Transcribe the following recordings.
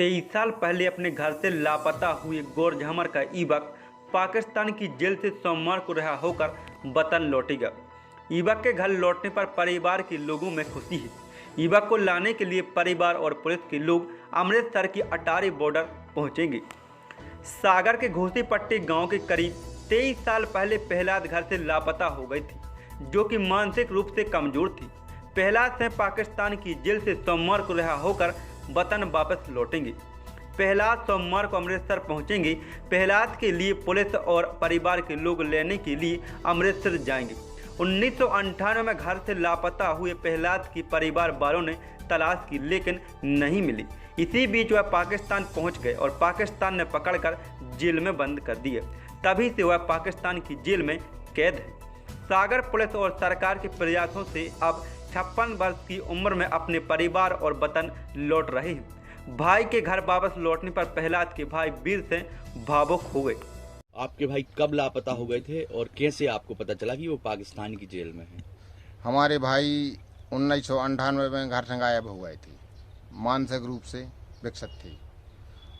23 साल पहले अपने घर से लापता हुए गौर-झमर का युवक पाकिस्तान की जेल से सोमवार को रिहा होकर वतन लौटेगा। युवक के घर लौटने पर परिवार के लोगों में खुशी है। युवक को लाने के लिए परिवार और पुलिस के लोग अमृतसर की अटारी बॉर्डर पहुंचेंगे। सागर के घोसीपट्टी गांव के करीब 23 साल पहले प्रहलाद घर से लापता हो गई थी, जो कि मानसिक रूप से कमजोर थी। प्रहलाद से पाकिस्तान की जेल से सोमवार को रिहा होकर वतन वापस लौटेंगे। प्रहलाद सोमवार को अमृतसर पहुंचेंगे। प्रहलाद के लिए पुलिस और परिवार के लोग लेने के लिए अमृतसर जाएंगे। 1998 में घर से लापता हुए प्रहलाद की परिवार वालों ने तलाश की, लेकिन नहीं मिली। इसी बीच वह पाकिस्तान पहुंच गए और पाकिस्तान ने पकड़कर जेल में बंद कर दिए। तभी से वह पाकिस्तान की जेल में कैद है। सागर पुलिस और सरकार के प्रयासों से अब 56 वर्ष की उम्र में अपने परिवार और वतन लौट रहे हैं। भाई के घर वापस लौटने पर प्रहलाद के भाई वीर से भावुक हो गए। आपके भाई कब लापता हो गए थे और कैसे आपको पता चला कि वो पाकिस्तान की जेल में हैं? हमारे भाई 1998 में घर से गायब हो गए थे, मानसिक रूप से विकसित थे।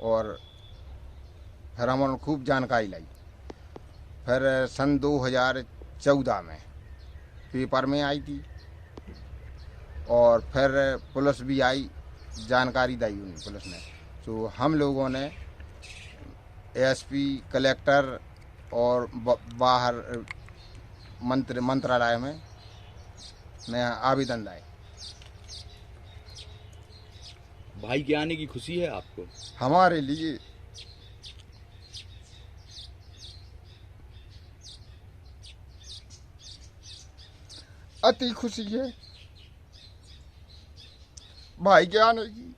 और फिर हमने खूब जानकारी लाई। फिर सन 2014 में पेपर में आई थी और फिर पुलिस भी आई, जानकारी दी उन्हें पुलिस ने। तो हम लोगों ने एसपी, कलेक्टर और बाहर मंत्रालय में आवेदन लाए। भाई के आने की खुशी है आपको? हमारे लिए अति खुशी है भाई के आने की।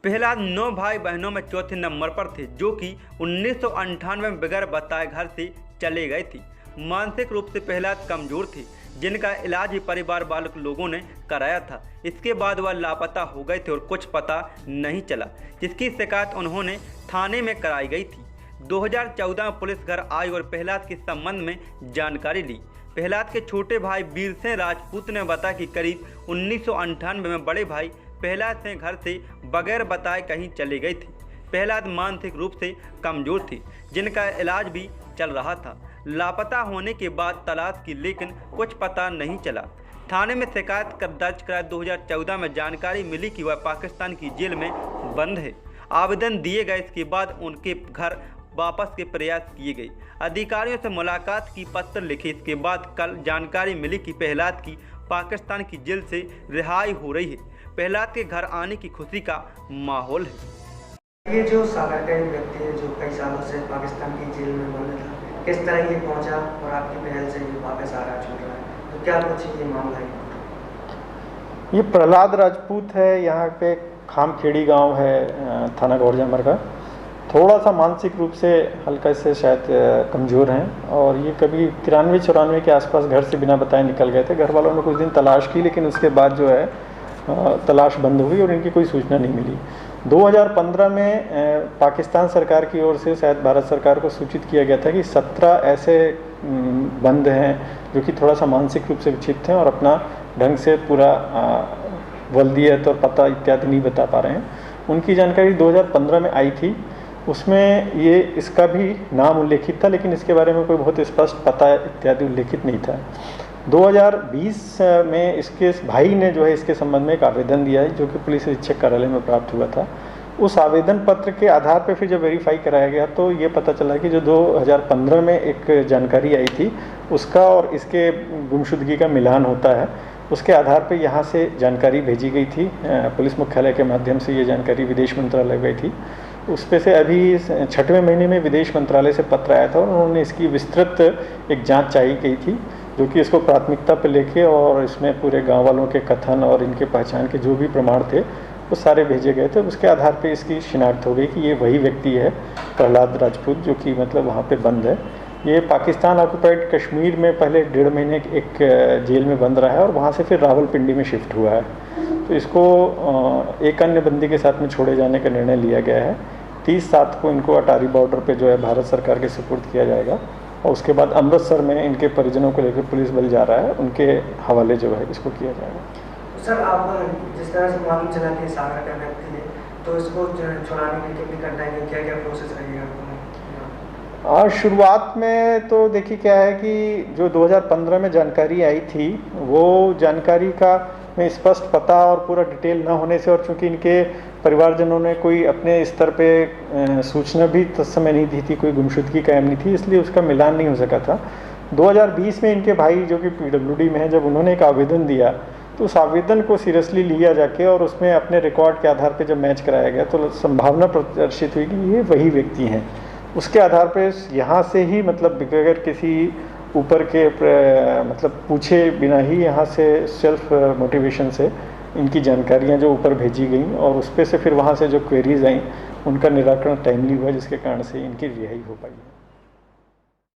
प्रहलाद 9 भाई बहनों में चौथे नंबर पर थे, जो कि 1998 में बगैर बताए घर से चले गए थे। मानसिक रूप से प्रहलाद कमजोर थे, जिनका इलाज ही परिवार वाले लोगों ने कराया था। इसके बाद वह लापता हो गए थे और कुछ पता नहीं चला, जिसकी शिकायत उन्होंने थाने में कराई गई थी। 2014 में पुलिस घर आई और प्रहलाद के संबंध में जानकारी ली। प्रहलाद के छोटे भाई वीर सिंह राजपूत ने बताया कि करीब 1998 में बड़े भाई प्रहलाद से घर से बगैर बताए कहीं चले गए थे। प्रहलाद मानसिक रूप से कमजोर थे, जिनका इलाज भी चल रहा था। लापता होने के बाद तलाश की, लेकिन कुछ पता नहीं चला। थाने में शिकायत दर्ज करा 2014 में जानकारी मिली कि वह पाकिस्तान की जेल में बंद है। आवेदन दिए गए। इसके बाद उनके घर वापस के प्रयास किए गए। अधिकारियों से मुलाकात की, पत्र लिखे। इसके बाद कल जानकारी मिली कि प्रहलाद की पाकिस्तान की जेल से रिहाई हो रही है। प्रहलाद के घर आने की खुशी का माहौल है। ये जो सागर का एक व्यक्ति है जो कई सालों से पाकिस्तान की जेल में बंद था, किस तरह ये पहुंचा और आपकी पहल से ये वापस आ रहा छूट रहा है, तो क्या कुछ ये मामला है? ये प्रहलाद राजपूत है, यहाँ पे खामखेड़ी गांव है, थाना गौर-झमर का। थोड़ा सा मानसिक रूप से हल्का से शायद कमज़ोर हैं और ये कभी 93-94 के आसपास घर से बिना बताए निकल गए थे। घर वालों ने कुछ दिन तलाश की, लेकिन उसके बाद जो है तलाश बंद हुई और इनकी कोई सूचना नहीं मिली। 2015 में पाकिस्तान सरकार की ओर से शायद भारत सरकार को सूचित किया गया था कि 17 ऐसे बंद हैं जो कि थोड़ा सा मानसिक रूप से विक्षिप्त हैं और अपना ढंग से पूरा वल्दियत और पता इत्यादि नहीं बता पा रहे हैं। उनकी जानकारी 2015 में आई थी। उसमें ये इसका भी नाम उल्लेखित था, लेकिन इसके बारे में कोई बहुत स्पष्ट पता इत्यादि उल्लेखित नहीं था। 2020 में इसके भाई ने जो है इसके संबंध में एक आवेदन दिया है, जो कि पुलिस अधीक्षक कार्यालय में प्राप्त हुआ था। उस आवेदन पत्र के आधार पर फिर जब वेरीफाई कराया गया तो ये पता चला कि जो 2015 में एक जानकारी आई थी उसका और इसके गुमशुदगी का मिलान होता है। उसके आधार पर यहाँ से जानकारी भेजी गई थी, पुलिस मुख्यालय के माध्यम से ये जानकारी विदेश मंत्रालय गई थी। उस पे से अभी 6वें महीने में विदेश मंत्रालय से पत्र आया था और उन्होंने इसकी विस्तृत एक जांच चाहिए गई थी, जो कि इसको प्राथमिकता पर लेके और इसमें पूरे गांव वालों के कथन और इनके पहचान के जो भी प्रमाण थे वो सारे भेजे गए थे। उसके आधार पे इसकी शिनाख्त हो गई कि ये वही व्यक्ति है प्रहलाद राजपूत, जो कि मतलब वहाँ पे बंद है। ये पाकिस्तान ऑक्युपाइड कश्मीर में पहले 1.5 महीने एक जेल में बंद रहा है और वहाँ से फिर रावलपिंडी में शिफ्ट हुआ है। तो इसको एक अन्य बंदी के साथ में छोड़े जाने का निर्णय लिया गया है। 30/7 को इनको अटारी बॉर्डर पे जो है भारत सरकार के सुपुर्द किया जाएगा और उसके बाद अमृतसर में इनके परिजनों को लेकर पुलिस बल जा रहा है, उनके हवाले जो है इसको किया जाएगा। तो सर आप जिस तरह से मालूम चला कि सागर का व्यक्ति है, तो इसको छुड़ाने के लिए कितनी कठिनाई, क्या क्या प्रोसेस रहेगा? शुरुआत में तो देखिए क्या है कि जो 2015 में जानकारी आई थी, वो जानकारी का में स्पष्ट पता और पूरा डिटेल न होने से, और चूंकि इनके परिवारजनों ने कोई अपने स्तर पे सूचना भी तत्समय नहीं दी थी, कोई गुमशुदगी कायम नहीं थी, इसलिए उसका मिलान नहीं हो सका था। 2020 में इनके भाई जो कि PWD में है, जब उन्होंने एक आवेदन दिया तो उस आवेदन को सीरियसली लिया जाके और उसमें अपने रिकॉर्ड के आधार पर जब मैच कराया गया तो संभावना प्रदर्शित हुई कि ये वही व्यक्ति हैं। उसके आधार पे यहाँ से ही मतलब बगैर किसी ऊपर के मतलब पूछे बिना ही यहाँ से सेल्फ मोटिवेशन से इनकी जानकारियाँ जो ऊपर भेजी गई और उस पे से फिर वहाँ से जो क्वेरीज आई उनका निराकरण टाइमली हुआ, जिसके कारण से इनकी रिहाई हो पाई।